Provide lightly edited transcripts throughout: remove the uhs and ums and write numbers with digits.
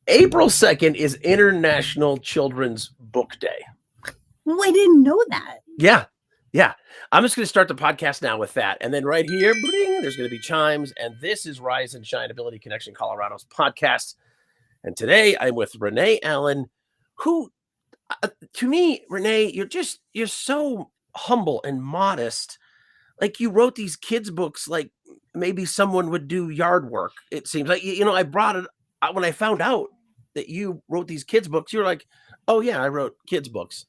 April 2nd is International Children's Book Day. Oh, I didn't know that. Yeah. Yeah. I'm just going to start the podcast now with that. And then right here, bling, there's going to be chimes. And this is Rise and Shine Ability Connection Colorado's podcast. And today I'm with Renee Allen, who, to me, Renee, you're so humble and modest. Like you wrote these kids' books like maybe someone would do yard work. It seems like, I brought it when I found out that you wrote these kids' books. You were like, oh, yeah, I wrote kids' books.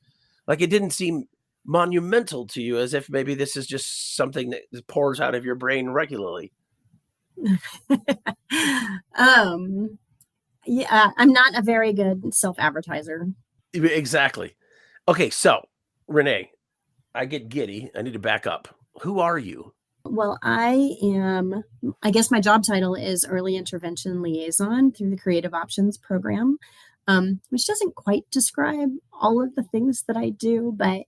Like it didn't seem monumental to you, as if maybe this is just something that pours out of your brain regularly. Yeah, I'm not a very good self-advertiser. Exactly. Okay, so Renee, I get giddy. I need to back up. Who are you? Well, I guess my job title is Early Intervention Liaison through the Creative Options Program, which doesn't quite describe all of the things that I do, but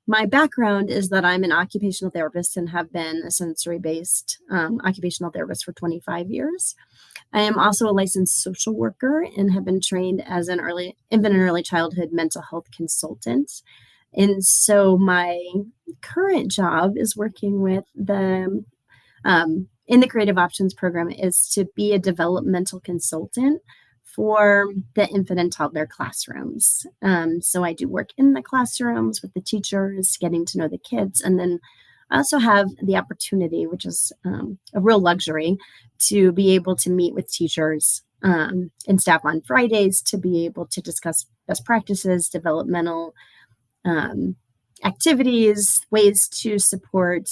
my background is that I'm an occupational therapist and have been a sensory-based occupational therapist for 25 years. I am also a licensed social worker and have been trained as an infant and early childhood mental health consultant. And so my current job is working with in the Creative Options Program is to be a developmental consultant for the infant and toddler classrooms. So I do work in the classrooms with the teachers, getting to know the kids, and then I also have the opportunity, which is a real luxury, to be able to meet with teachers and staff on Fridays to be able to discuss best practices, developmental activities, ways to support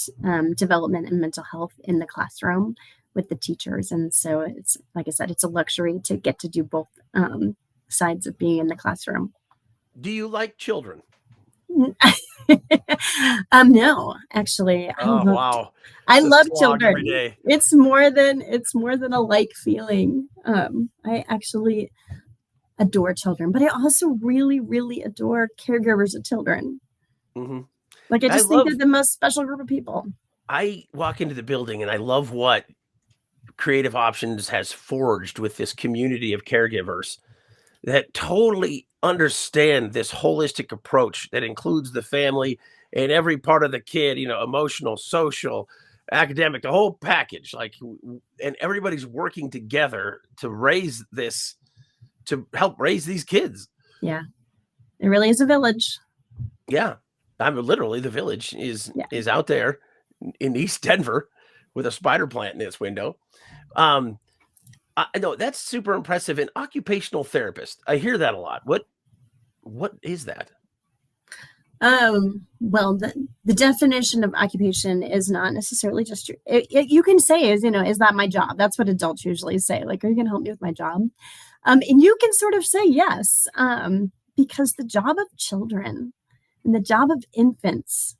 development and mental health in the classroom with the teachers. And so it's, like I said, it's a luxury to get to do both sides of being in the classroom. Do you like children? No, actually. Wow. I love children. Every day. It's more than a like feeling. I actually adore children, but I also really, really adore caregivers of children. Mm-hmm. Like I think they're the most special group of people. I walk into the building and I love what Creative Options has forged with this community of caregivers that totally understand this holistic approach that includes the family and every part of the kid, emotional, social, academic, the whole package. And everybody's working together to help raise these kids. Yeah. It really is a village. Yeah. I'm literally, the village is out there in East Denver with a spider plant in its window. I know that's super impressive. An occupational therapist. I hear that a lot. What is that? Well, the definition of occupation is not necessarily just you can say is that my job? That's what adults usually say. Like, are you going to help me with my job? And you can sort of say yes, because the job of children and the job of infants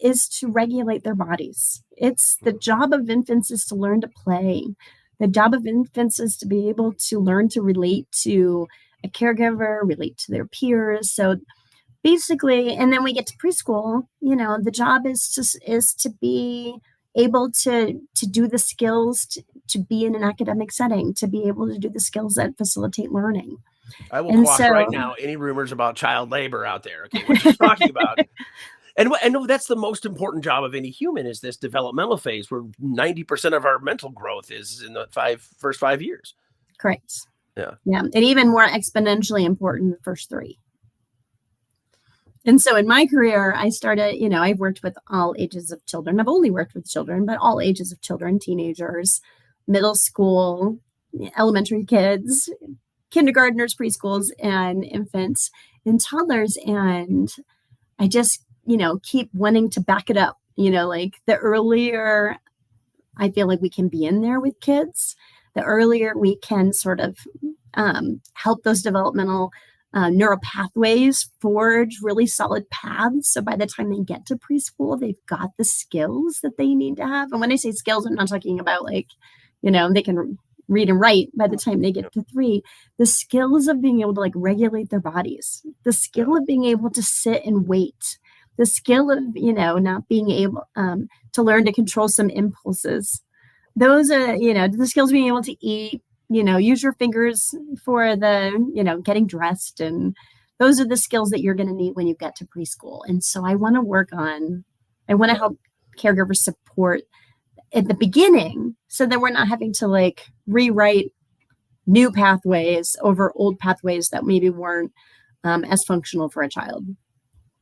is to regulate their bodies. It's the job of infants is to learn to play. The job of infants is to be able to learn to relate to a caregiver, relate to their peers. So basically, and then we get to preschool, the job is to be able to do the skills to be in an academic setting, to be able to do the skills that facilitate learning. I will quash right now any rumors about child labor out there. Okay, what you're talking about. And no, that's the most important job of any human, is this developmental phase where 90% of our mental growth is in the first 5 years. Correct. Yeah. Yeah. And even more exponentially important, the first 3. And so in my career, I started, I've worked with all ages of children. I've only worked with children, but all ages of children, teenagers, middle school, elementary kids, kindergartners, preschools, and infants and toddlers. And I just, keep wanting to back it up, like the earlier I feel like we can be in there with kids, the earlier we can sort of help those developmental neural pathways forge really solid paths. So by the time they get to preschool, they've got the skills that they need to have. And when I say skills, I'm not talking about they can read and write by the time they get to 3. The skills of being able to regulate their bodies, the skill of being able to sit and wait, the skill of, not being able to learn to control some impulses. Those are, the skills of being able to eat, use your fingers for the, getting dressed. And those are the skills that you're going to need when you get to preschool. And so I want to help caregivers support at the beginning so that we're not having to like rewrite new pathways over old pathways that maybe weren't as functional for a child.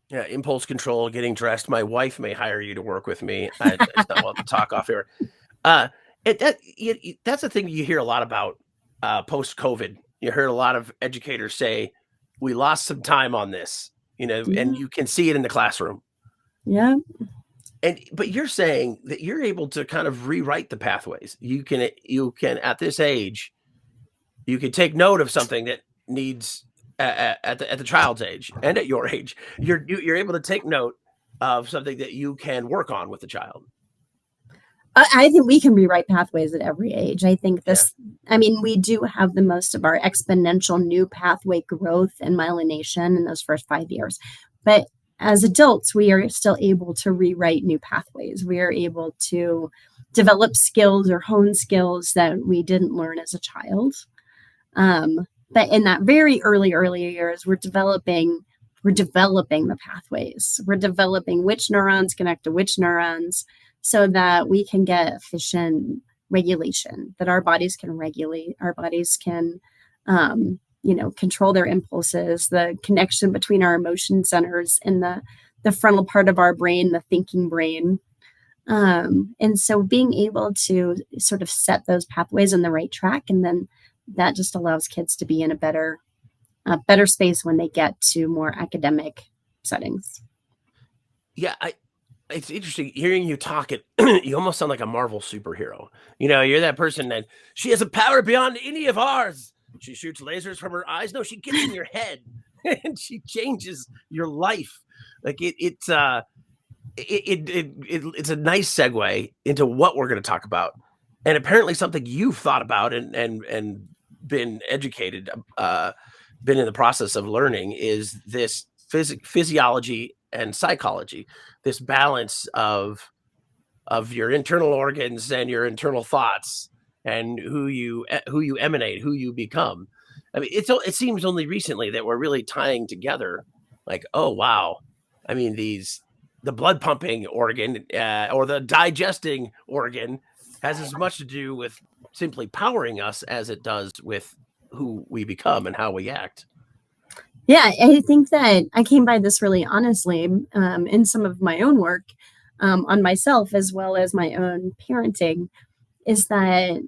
Yeah, impulse control, getting dressed. My wife may hire you to work with me. We'll have to talk off here. That's the thing you hear a lot about post-COVID. You heard a lot of educators say, we lost some time on this, and you can see it in the classroom. Yeah. But you're saying that you're able to kind of rewrite the pathways. You can at this age, you can take note of something that needs at the child's age and at your age. You're able to take note of something that you can work on with the child. I think we can rewrite pathways at every age. I think we do have the most of our exponential new pathway growth and myelination in those first 5 years. But as adults, we are still able to rewrite new pathways. We are able to develop skills or hone skills that we didn't learn as a child. But in that very early years, we're developing the pathways. We're developing which neurons connect to which neurons so that we can get efficient regulation, that our bodies can regulate, our bodies can, control their impulses, the connection between our emotion centers and the frontal part of our brain, the thinking brain. And so being able to sort of set those pathways on the right track, and then that just allows kids to be in a better space when they get to more academic settings. Yeah, it's interesting hearing you talk. You almost sound like a Marvel superhero. You're that person that she has a power beyond any of ours. She shoots lasers from her eyes. No, she gets in your head and she changes your life. Like it's a nice segue into what we're going to talk about, and apparently something you've thought about and been educated, been in the process of learning is this physiology and psychology, this balance of your internal organs and your internal thoughts and who you emanate, who you become. I mean, it seems only recently that we're really tying together like, oh, wow. I mean, the blood pumping organ or the digesting organ has as much to do with simply powering us as it does with who we become and how we act. Yeah, I think that I came by this really honestly in some of my own work on myself as well as my own parenting, is that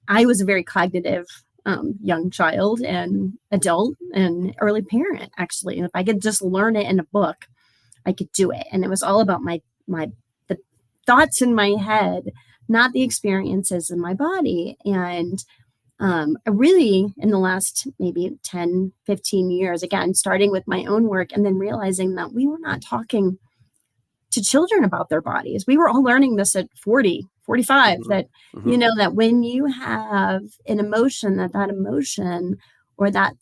I was a very cognitive young child and adult and early parent, actually. And if I could just learn it in a book, I could do it. And it was all about the thoughts in my head, not the experiences in my body. And really in the last maybe 10, 15 years, again, starting with my own work and then realizing that we were not talking to children about their bodies. We were all learning this at 40, 45, that, that when you have an emotion, that emotion or that,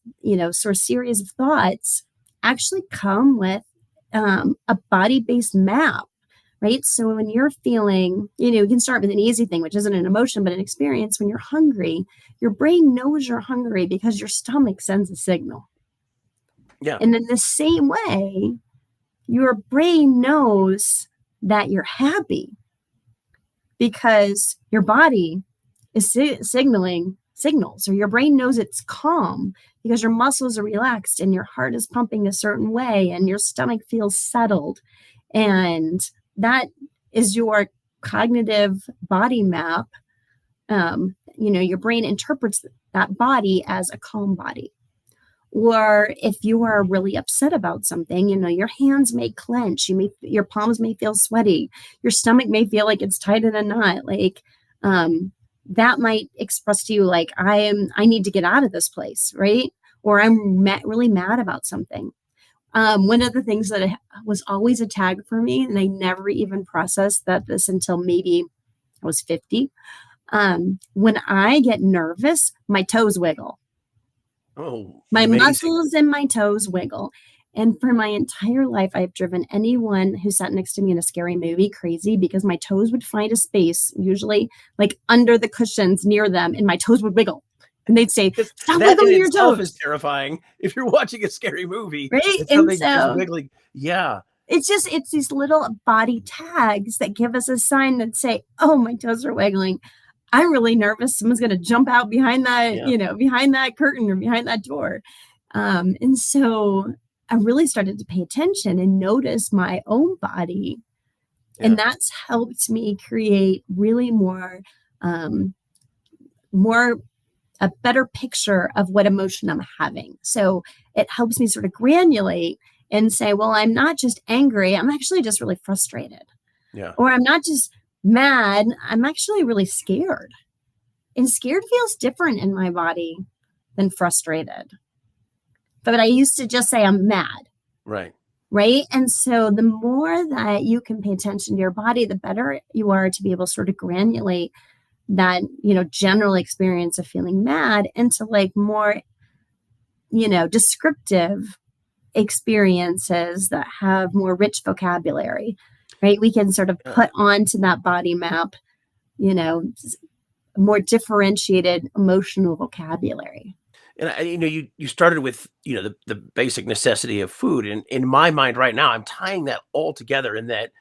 sort of series of thoughts actually come with a body-based map. Right. So when you're feeling, you can start with an easy thing, which isn't an emotion, but an experience. When you're hungry, your brain knows you're hungry because your stomach sends a signal. Yeah. And in the same way, your brain knows that you're happy because your body is signaling signals, or your brain knows it's calm because your muscles are relaxed and your heart is pumping a certain way and your stomach feels settled. And that is your cognitive body map. Your brain interprets that body as a calm body. Or if you are really upset about something, your hands may clench, your palms may feel sweaty, your stomach may feel like it's tight in a knot. Like that might express to you like, I need to get out of this place, right? Or I'm really mad about something. One of the things that was always a tag for me, and I never even processed this until maybe I was 50. When I get nervous, my toes wiggle. Oh, my amazing. muscles and my toes wiggle. And for my entire life, I've driven anyone who sat next to me in a scary movie crazy because my toes would find a space, usually like under the cushions near them, and my toes would wiggle. And they'd say, 'Cause stop that in wiggling your itself is toes. terrifying. If you're watching a scary movie Right. and And something is so wiggling. Yeah. it's these little body tags that give us a sign that say, oh, my toes are wiggling. I'm really nervous. Someone's going to jump out behind that, Yeah. behind that curtain or behind that door. And so I really started to pay attention and notice my own body. And Yeah. that's helped me create really um, more a better picture of what emotion I'm having. So it helps me sort of granulate and say, well, I'm not just angry, I'm actually just really frustrated. Yeah. Or I'm not just mad, I'm actually really scared. And scared feels different in my body than frustrated. But I used to just say I'm mad, Right. right? And so the more that you can pay attention to your body, the better you are to be able to sort of granulate that, general experience of feeling mad into like more, descriptive experiences that have more rich vocabulary, right? We can sort of Yeah. put onto that body map, more differentiated emotional vocabulary. And you started with, the basic necessity of food. And in my mind right now, I'm tying that all together in that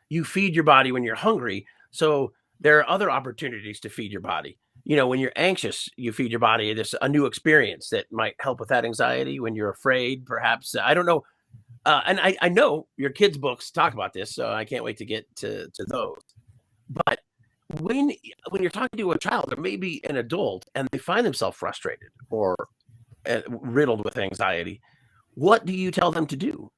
you feed your body when you're hungry. So there are other opportunities to feed your body. When you're anxious, you feed your body this a new experience that might help with that anxiety. When you're afraid, perhaps, I don't know. And I know your kids' books talk about this, so I can't wait to get to those. But when when you're talking to a child or maybe an adult and they find themselves frustrated or riddled with anxiety, what do you tell them to do?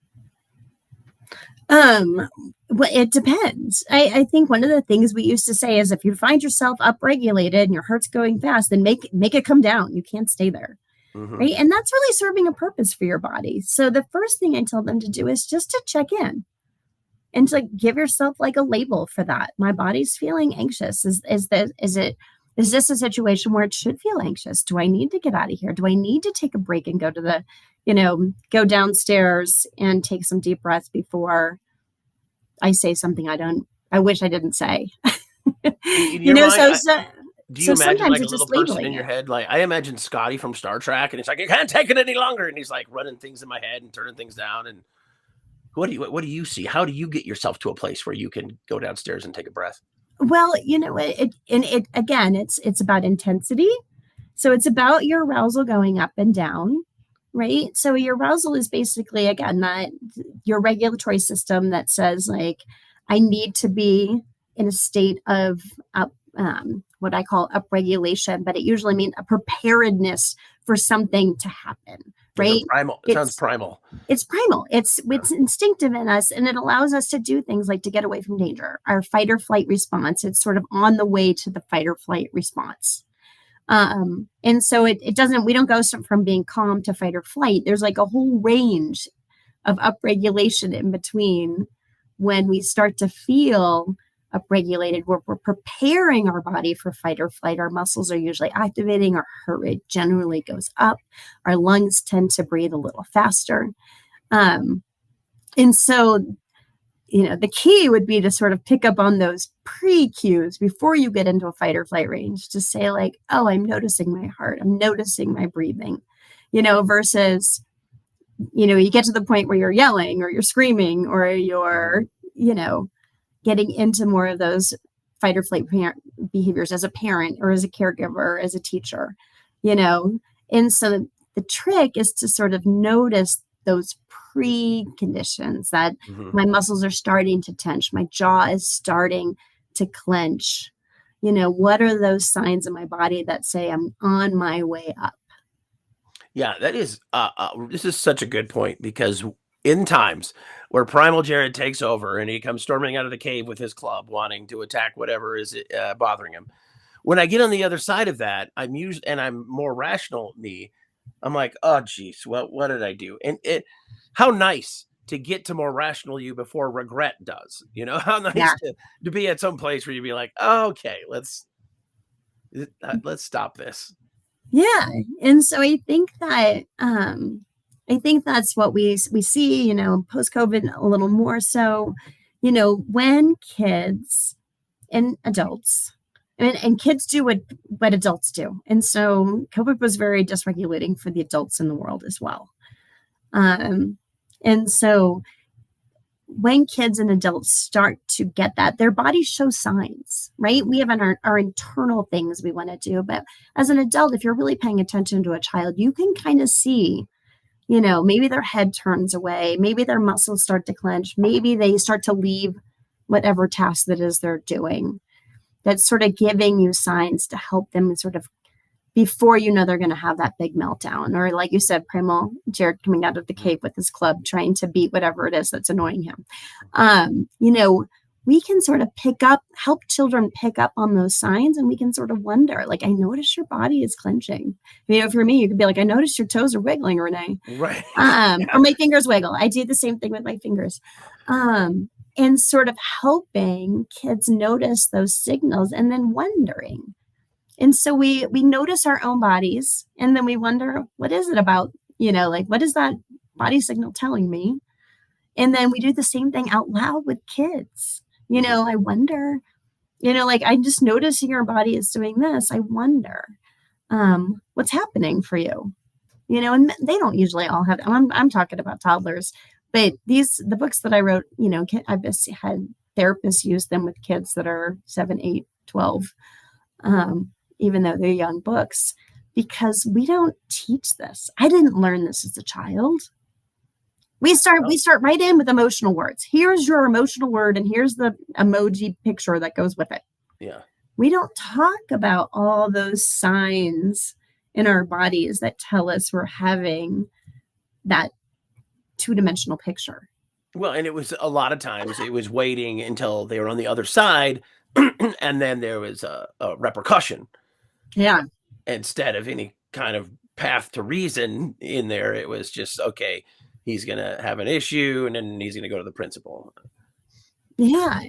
Um, well, it depends. I think one of the things we used to say is if you find yourself upregulated and your heart's going fast, then make it come down. You can't stay there. Hmm. Right. And that's really serving a purpose for your body. So the first thing I tell them to do is just to check in and to give yourself like a label for that. My body's feeling anxious. Is this a situation where it should feel anxious? Do I need to get out of here? Do I need to take a break and go downstairs and take some deep breaths before I say something I wish I didn't say? In your mind, So do you so imagine sometimes like a it's little just person in labeling your it. head? Like I imagine Scotty from Star Trek, and he's like, I can't take it any longer, and he's like running things in my head and turning things down. And what do you see? How do you get yourself to a place where you can go downstairs and take a breath? Well, it again, it's about intensity. So it's about your arousal going up and down, right? So your arousal is basically again that your regulatory system that says like I need to be in a state of what I call upregulation, but it usually means a preparedness for something to happen, Like a right? primal. It sounds It's primal. it's primal. It's Yeah. it's instinctive in us, and it allows us to do things like to get away from danger. Our fight or flight response. It's sort of on the way to the fight or flight response. And so it doesn't. We don't go from being calm to fight or flight. There's like a whole range of upregulation in between when we start to feel upregulated, where we're preparing our body for fight or flight. Our muscles are usually activating, our heart rate generally goes up, our lungs tend to breathe a little faster. Um, and so, the key would be to sort of pick up on those pre cues before you get into a fight or flight range to say, like, oh, I'm noticing my heart, I'm noticing my breathing, versus you get to the point where you're yelling or you're screaming or Mhm. you're, getting into more of those fight or flight behaviors as a parent or as a caregiver, or as a teacher, you know? And so the trick is to sort of notice those preconditions that Mhm. my muscles are starting to tense, my jaw is starting to clench. What are those signs in my body that say I'm on my way up? Yeah, that is, this is such a good point because in times where Primal Jared takes over and he comes storming out of the cave with his club wanting to attack whatever is bothering him. When I get on the other side of that, I'm more rational me. I'm like, oh geez, what did I do? And how nice to get to more rational you before regret does. How nice Yeah. to be at some place where you be like, oh, okay, let's stop this. Yeah. And so I think that's what we see, post COVID a little more so, when kids and adults And kids do what adults do. And so COVID was very dysregulating for the adults in the world as well. And so when kids and adults start to get that, their bodies show signs, right? We have our internal things we want to do. But as an adult, if you're really paying attention to a child, you can kind of see, maybe their head turns away, maybe their muscles start to clench, maybe they start to leave whatever task that is they're doing. That's sort of giving you signs to help them sort of before they're going to have that big meltdown. Or like you said, Primal, Jared coming out of the cave with his club, trying to beat whatever it is that's annoying him. We can sort of help children pick up on those signs, and we can sort of wonder, like, I notice your body is clenching. For me, you could be like, I notice your toes are wiggling, Renee. Right. Or my fingers wiggle. I do the same thing with my fingers. And sort of helping kids notice those signals and then wondering. And so we notice our own bodies, and then we wonder, what is it about, what is that body signal telling me? And then we do the same thing out loud with kids. I wonder, I'm just noticing your body is doing this. I wonder, what's happening for you? And they don't usually all have, I'm talking about toddlers, but the books that I wrote, I've just had therapists use them with kids that are 7, 8, 12, even though they're young books, because we don't teach this. I didn't learn this as a child. We start right in with emotional words. Here's your emotional word, and here's the emoji picture that goes with it. Yeah. We don't talk about all those signs in our bodies that tell us we're having that two-dimensional picture. Well, and it was a lot of times it was waiting until they were on the other side, and then there was a repercussion. Yeah. Instead of any kind of path to reason in there, it was just, okay, he's going to have an issue, and then he's going to go to the principal. Yeah.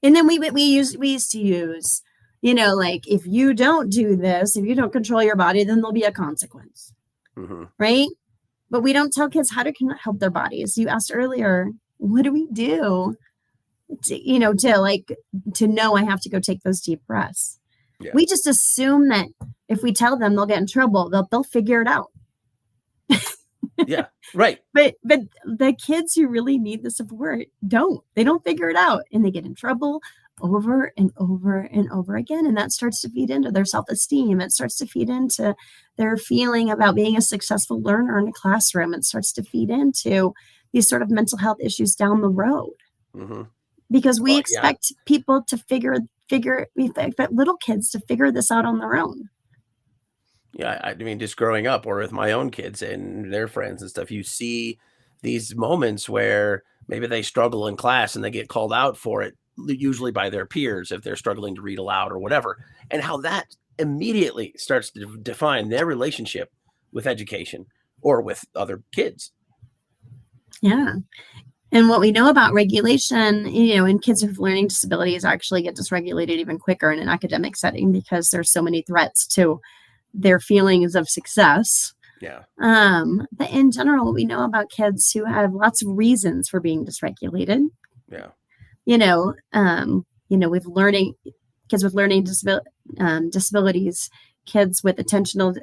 And then we used to use, like, if you don't do this, if you don't control your body, then there'll be a consequence. Mm-hmm. Right? But we don't tell kids how to help their bodies. You asked earlier, what do we do to know I have to go take those deep breaths? Yeah. We just assume that if we tell them they'll get in trouble, they'll figure it out. Yeah, right. But the kids who really need the support they don't figure it out, and they get in trouble over and over and over again. And that starts to feed into their self-esteem. It starts to feed into their feeling about being a successful learner in a classroom. It starts to feed into these sort of mental health issues down the road. Mm-hmm. Because we expect people to we expect little kids to figure this out on their own. Yeah, I mean, just growing up or with my own kids and their friends and stuff, you see these moments where maybe they struggle in class and they get called out for it, usually by their peers if they're struggling to read aloud or whatever, and how that immediately starts to define their relationship with education or with other kids. Yeah. And what we know about regulation, in kids with learning disabilities actually get dysregulated even quicker in an academic setting because there's so many threats to their feelings of success. Yeah. But in general, what we know about kids who have lots of reasons for being dysregulated. Yeah. With kids with learning disabilities, kids with attentional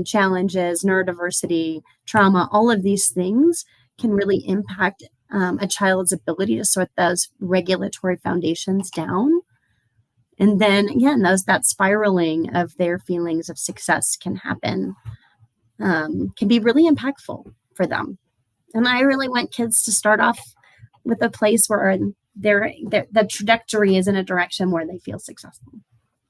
challenges, neurodiversity, trauma, all of these things can really impact a child's ability to sort those regulatory foundations down. And then again, that spiraling of their feelings of success can happen, can be really impactful for them. And I really want kids to start off with a place where the trajectory is in a direction where they feel successful.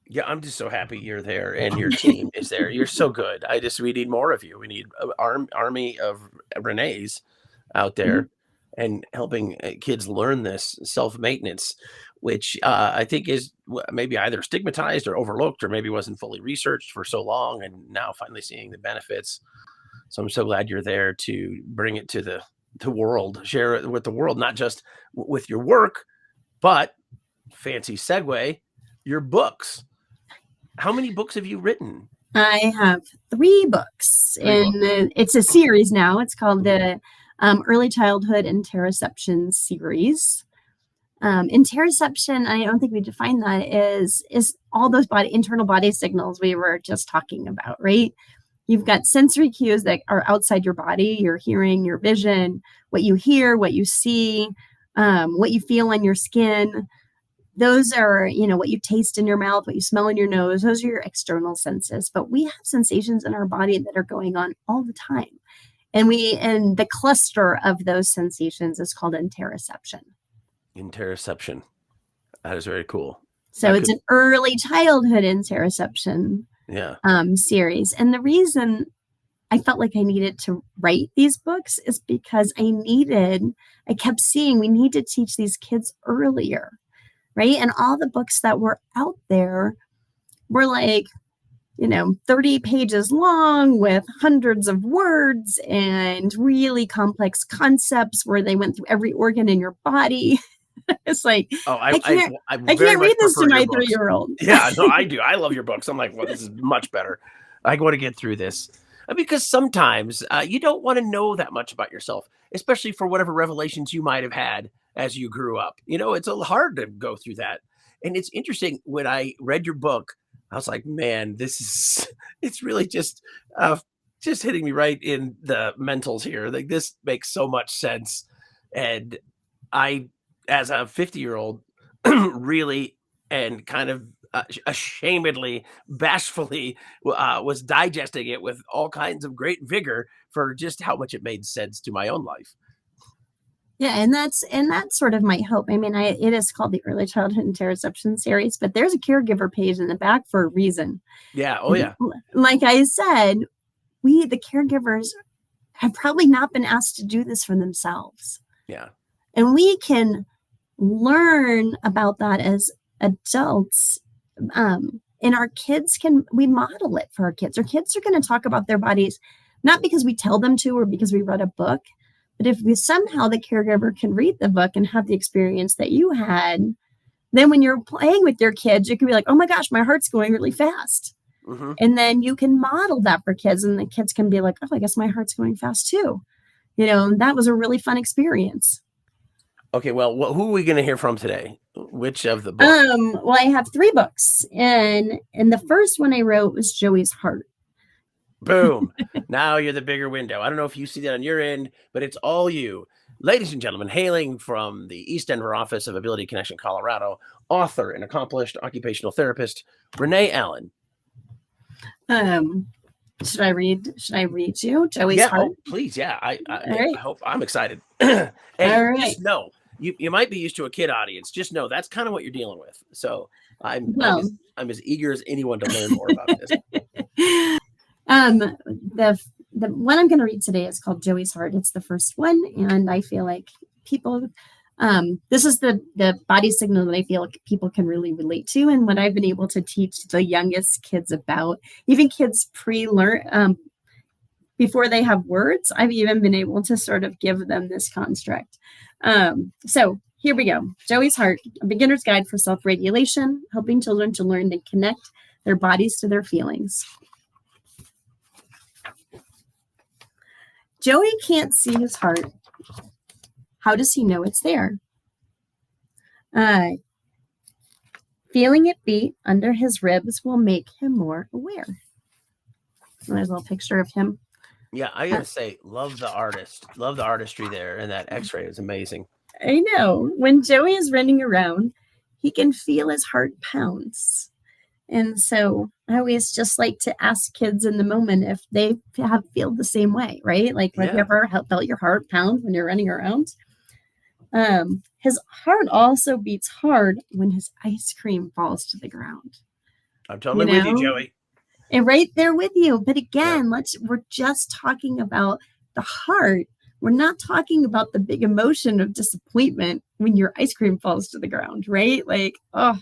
Yeah, I'm just so happy you're there and your team is there. You're so good. We need more of you. We need an army of Renees out there and helping kids learn this self-maintenance, which I think is maybe either stigmatized or overlooked, or maybe wasn't fully researched for so long, and now finally seeing the benefits. So I'm so glad you're there to bring it to the world, share it with the world, not just with your work, but fancy segue, your books. How many books have you written? I have 3 books, and it's a series now. It's called the Early Childhood Interoception series. Interoception, I don't think we define that, is all those internal body signals we were just talking about, right? You've got sensory cues that are outside your body, your hearing, your vision, what you hear, what you see, what you feel on your skin. Those are, what you taste in your mouth, what you smell in your nose. Those are your external senses. But we have sensations in our body that are going on all the time. And the cluster of those sensations is called interoception. Interoception. That is very cool. So it's an early childhood interoception series. And the reason I felt like I needed to write these books is because I kept seeing we need to teach these kids earlier, right? And all the books that were out there were like, 30 pages long with hundreds of words and really complex concepts where they went through every organ in your body. It's like, I can't read this to my 3-year-old. Yeah, no, I do. I love your books. I'm like, well, this is much better. I want to get through this. Because sometimes you don't want to know that much about yourself, especially for whatever revelations you might have had as you grew up. It's a little hard to go through that. And it's interesting, when I read your book, I was like, man, it's really just hitting me right in the mentals here. Like, this makes so much sense. And I, as a 50-year-old, really, and kind of ashamedly, bashfully, was digesting it with all kinds of great vigor for just how much it made sense to my own life. Yeah, and that's sort of my hope. I mean, it is called the Early Childhood Interoception series, but there's a caregiver page in the back for a reason. Yeah. Oh, yeah. Like I said, the caregivers, have probably not been asked to do this for themselves. Yeah. And we can learn about that as adults. And our kids we model it for our kids. Our kids are going to talk about their bodies, not because we tell them to or because we read a book, but if somehow the caregiver can read the book and have the experience that you had, then when you're playing with your kids, you can be like, oh my gosh, my heart's going really fast. Mm-hmm. And then you can model that for kids, and the kids can be like, oh, I guess my heart's going fast too. That was a really fun experience. Okay, well, who are we going to hear from today? Which of the books? Well, I have 3 books, and the first one I wrote was Joey's Heart. Boom. Now you're the bigger window. I don't know if you see that on your end, but it's all you. Ladies and gentlemen, hailing from the East Denver office of Ability Connection, Colorado, author and accomplished occupational therapist, Renee Allen. Should I read you Joey's Heart? Oh, please. Yeah. I right. hope I'm excited. And all right. Just know, you might be used to a kid audience. Just know that's kind of what you're dealing with. So I'm as eager as anyone to learn more about this. The one I'm going to read today is called Joey's Heart. It's the first one, and I feel like people, this is the body signal that I feel like people can really relate to, and what I've been able to teach the youngest kids about, even kids pre-learn, before they have words. I've even been able to sort of give them this construct. So here we go. Joey's Heart, a beginner's guide for self-regulation, helping children to learn to connect their bodies to their feelings. Joey can't see his heart. How does he know it's there? Feeling it beat under his ribs will make him more aware. And there's a little picture of him. Yeah, I gotta say, love the artistry there, and that X-ray is amazing. I know. When Joey is running around, he can feel his heart pounds. And so I always just like to ask kids in the moment if they feel the same way, right? Like, have you ever felt your heart pound when you're running around? His heart also beats hard when his ice cream falls to the ground. I'm totally with you, Joey. And right there with you. But again, we're just talking about the heart. We're not talking about the big emotion of disappointment when your ice cream falls to the ground, right? Like, oh,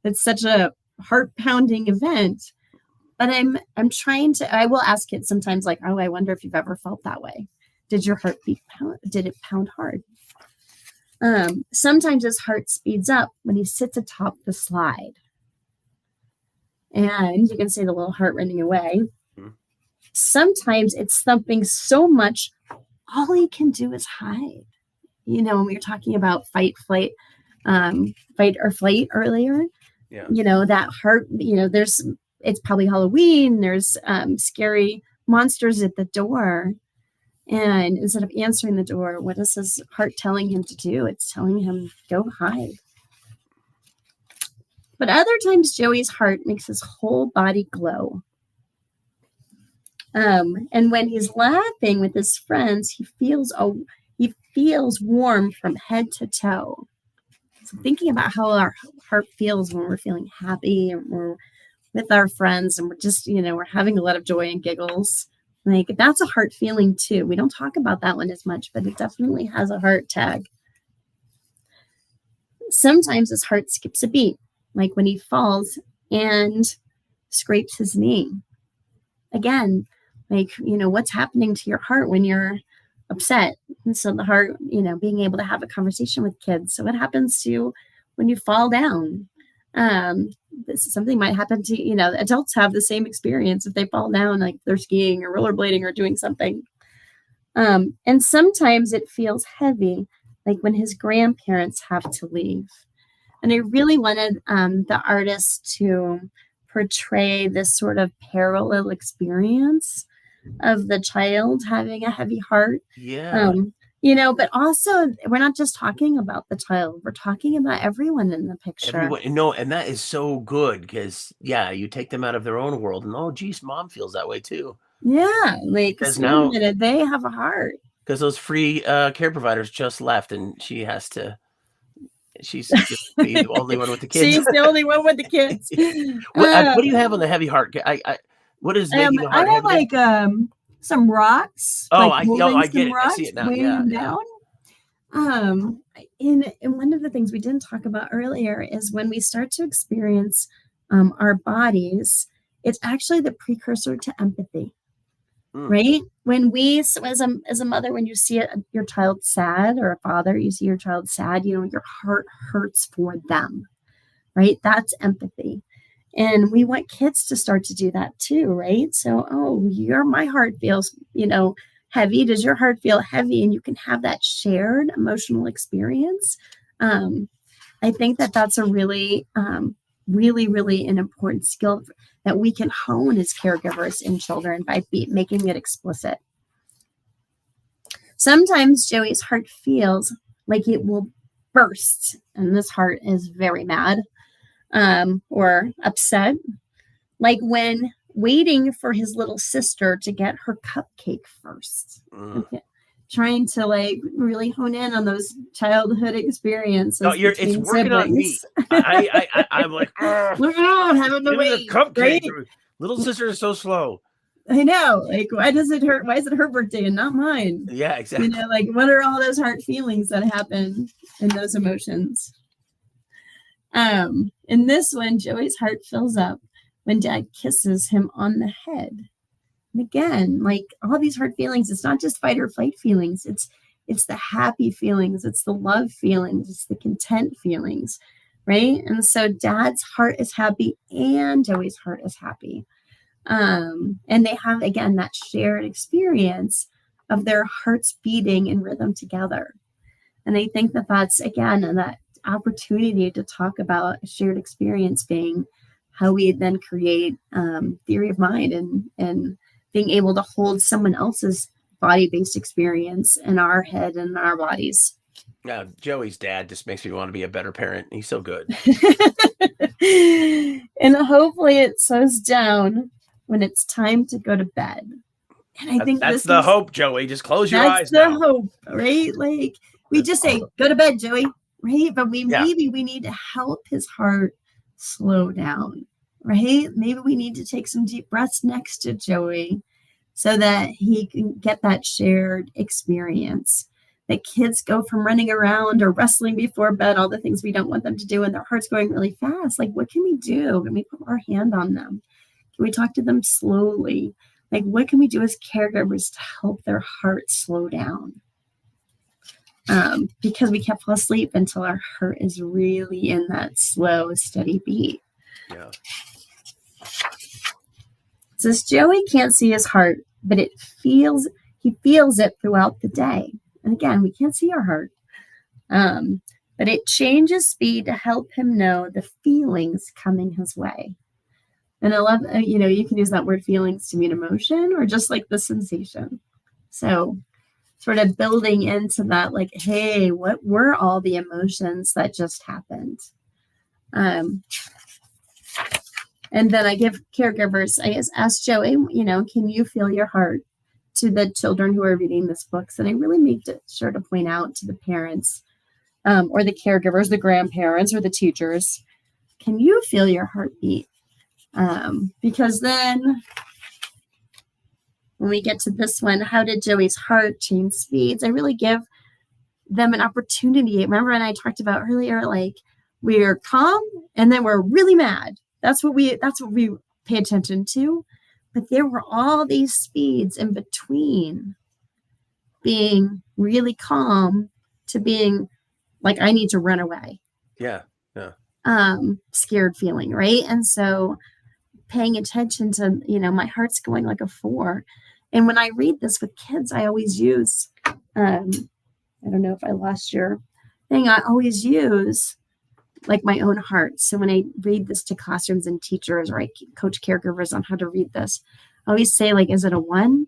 it's such a heart-pounding event. But I'm trying to, I will ask kids sometimes, like, oh, I wonder if you've ever felt that way. Did your heart did it pound hard? Sometimes his heart speeds up when he sits atop the slide. And you can see the little heart running away. Mm-hmm. Sometimes it's thumping so much, all he can do is hide. When we were talking about fight, flight, fight or flight earlier. Yeah. That heart, it's probably Halloween. There's scary monsters at the door. And instead of answering the door, what is his heart telling him to do? It's telling him, go hide. But other times, Joey's heart makes his whole body glow. And when he's laughing with his friends, he feels warm from head to toe. So thinking about how our heart feels when we're feeling happy and we're with our friends and we're just, we're having a lot of joy and giggles. Like, that's a heart feeling too. We don't talk about that one as much, but it definitely has a heart tag. Sometimes his heart skips a beat, like when he falls and scrapes his knee. Again, like, what's happening to your heart when you're upset? And so the heart, being able to have a conversation with kids. So what happens to you when you fall down? Something might happen to, adults have the same experience if they fall down, like they're skiing or rollerblading or doing something. And sometimes it feels heavy, like when his grandparents have to leave. And I really wanted the artist to portray this sort of parallel experience of the child having a heavy heart. Yeah. But also we're not just talking about the child, we're talking about everyone in the picture. Everyone, and that is so good because, you take them out of their own world and, oh, geez, mom feels that way too. Yeah, like, Because wait a minute, they have a heart. Because those free care providers just left and she's just the only one with the kids. She's the only one with the kids. What do you have on the heavy heart? What is making a heart I have heavy? like some rocks. Oh, like I get it. Rocks, I see it now. weighing them down. And one of the things we didn't talk about earlier is when we start to experience our bodies, it's actually the precursor to empathy. Right? When we, as a mother, when you see your child sad, or a father, you see your child sad, your heart hurts for them, right? That's empathy. And we want kids to start to do that too, right? So, my heart feels, heavy. Does your heart feel heavy? And you can have that shared emotional experience. I think that's a really, really, really an important skill that we can hone as caregivers in children by making it explicit. Sometimes Joey's heart feels like it will burst, and this heart is very mad or upset, like when waiting for his little sister to get her cupcake first. Okay. Trying to really hone in on those childhood experiences. No, it's working siblings. on me. I'm like, having to wait. Cupcake. Right? Little sister is so slow. I know. Like, why does it hurt? Why is it her birthday and not mine? Yeah, exactly. What are all those heart feelings that happen in those emotions? In this one, Joey's heart fills up when Dad kisses him on the head. And again, like all these heart feelings, it's not just fight or flight feelings. It's the happy feelings. It's the love feelings. It's the content feelings, right? And so Dad's heart is happy and Joey's heart is happy. And they have, again, that shared experience of their hearts beating in rhythm together. And I think that's, again, that opportunity to talk about a shared experience being how we then create theory of mind and being able to hold someone else's body-based experience in our head and our bodies. Yeah, Joey's dad just makes me want to be a better parent. He's so good. And hopefully it slows down when it's time to go to bed. And I think that's the hope, Joey. Just close your eyes now. That's the hope, right? Like, we just say, go to bed, Joey, right? But maybe we need to help his heart slow down, right? Maybe we need to take some deep breaths next to Joey so that he can get that shared experience. That kids go from running around or wrestling before bed, all the things we don't want them to do, and their heart's going really fast. Like, what can we do? Can we put our hand on them? Can we talk to them slowly? Like, what can we do as caregivers to help their heart slow down? Because we can't fall asleep until our heart is really in that slow, steady beat. Yeah. It says Joey can't see his heart, but he feels it throughout the day. And again, we can't see our heart. but it changes speed to help him know the feelings coming his way. And I love, you can use that word feelings to mean emotion or just like the sensation. So sort of building into that, like, hey, what were all the emotions that just happened? And then I give caregivers, I ask Joey, can you feel your heart to the children who are reading this books? And I really make sure to point out to the parents or the caregivers, the grandparents or the teachers, can you feel your heartbeat? Because then when we get to this one, how did Joey's heart change speeds? I really give them an opportunity. Remember when I talked about earlier, like we're calm and then we're really mad. That's what we pay attention to. But there were all these speeds in between being really calm to being like, I need to run away. Yeah. Yeah. Scared feeling, right? And so paying attention to, my heart's going like a 4. And when I read this with kids, I always use, I don't know if I lost your thing. I always use like my own heart. So when I read this to classrooms and teachers, or I coach caregivers on how to read this, I always say, like, is it a 1?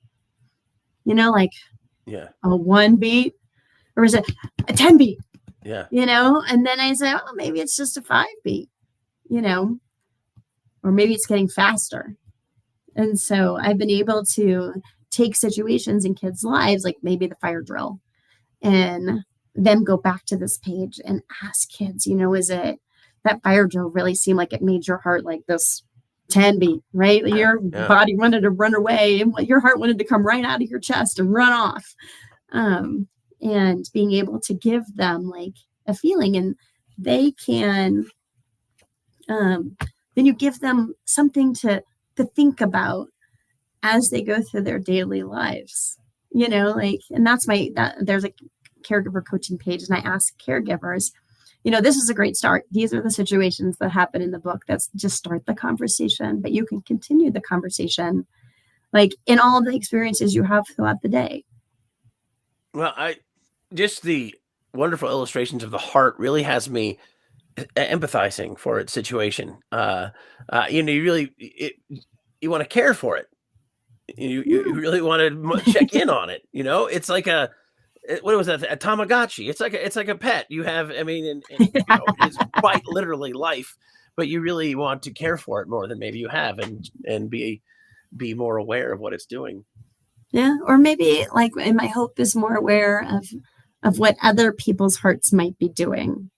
Like a 1 beat, or is it a 10 beat? Yeah. And then I say, oh, maybe it's just a 5 beat, or maybe it's getting faster. And so I've been able to take situations in kids' lives, like maybe the fire drill, and then go back to this page and ask kids, is it that fire drill really seemed like it made your heart like this 10 beat, right? Your body wanted to run away and your heart wanted to come right out of your chest and run off. And being able to give them like a feeling, and they can, then you give them something to think about as they go through their daily lives, and that's there's a caregiver coaching page, and I ask caregivers, this is a great start. These are the situations that happen in the book. That's just start the conversation, but you can continue the conversation like in all the experiences you have throughout the day. Well, just the wonderful illustrations of the heart really has me empathizing for its situation. You want to care for it. You really want to check in on it. It's like what was that? A Tamagotchi. It's like a pet you have. I mean, it's quite literally life, but you really want to care for it more than maybe you have, and be more aware of what it's doing. Yeah, or maybe and my hope is more aware of what other people's hearts might be doing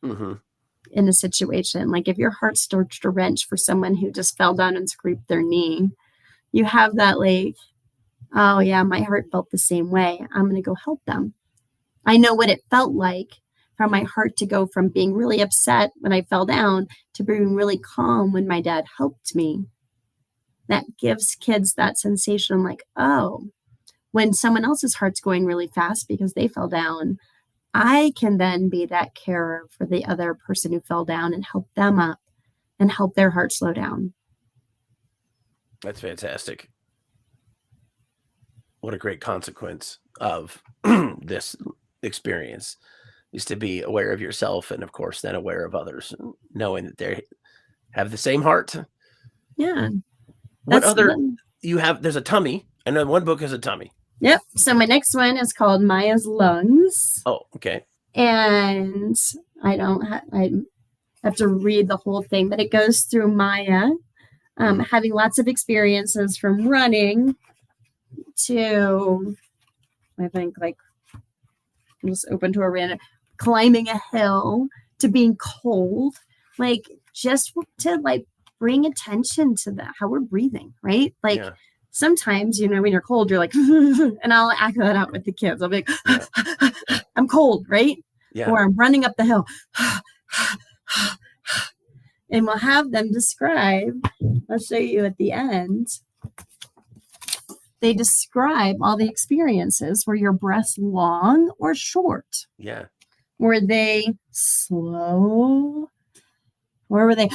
in a situation. Like if your heart starts to wrench for someone who just fell down and scraped their knee, you have that like, oh yeah, my heart felt the same way. I'm going to go help them. I know what it felt like for my heart to go from being really upset when I fell down to being really calm when my dad helped me. That gives kids that sensation like, oh, when someone else's heart's going really fast because they fell down, I can then be that carer for the other person who fell down and help them up and help their heart slow down. That's fantastic. What a great consequence of this experience is to be aware of yourself, and of course then aware of others, knowing that they have the same heart. Yeah. What other you have? There's a tummy. I know one book is a tummy. Yep. So my next one is called Maya's Lungs. Oh, okay. And I have to read the whole thing, but it goes through Maya having lots of experiences from running to, I think, like, I'm just open to a random, climbing a hill, to being cold, like just to like bring attention to how we're breathing, right? Like sometimes, when you're cold, you're like, and I'll act that out with the kids. I'll be like, I'm cold, right? Yeah. Or I'm running up the hill. And we'll have them describe, I'll show you at the end. They describe all the experiences. Were your breaths long or short? Yeah. Were they slow? Or were they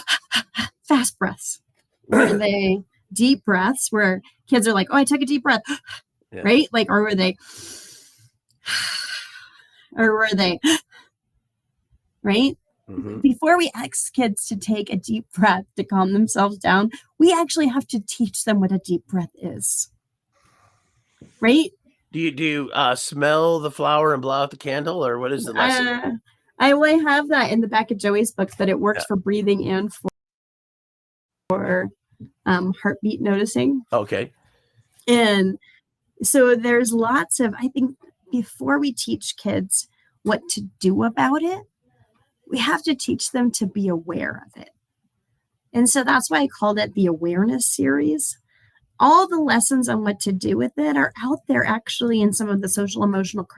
fast breaths? Were they deep breaths where kids are like, oh, I took a deep breath, right? Like, or were they, right? Before we ask kids to take a deep breath to calm themselves down, we actually have to teach them what a deep breath is, right? Do you smell the flower and blow out the candle, or what is the lesson? I have that in the back of Joey's book, that it works Yeah. for breathing and for heartbeat noticing. Okay. And so there's lots of, I think, before we teach kids what to do about it, we have to teach them to be aware of it. And so that's why I called it the awareness series. All the lessons on what to do with it are out there actually in some of the social emotional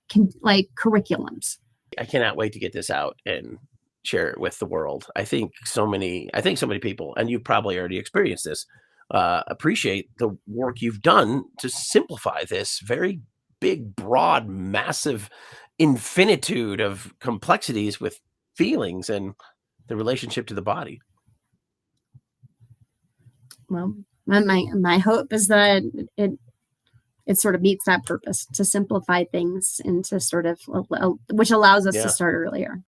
curriculums. I cannot wait to get this out and share it with the world. I think so many people, and you've probably already experienced this, appreciate the work you've done to simplify this very big, broad, massive infinitude of complexities with feelings and the relationship to the body. Well, my hope is that it sort of meets that purpose, to simplify things and to sort of, which allows us to start earlier.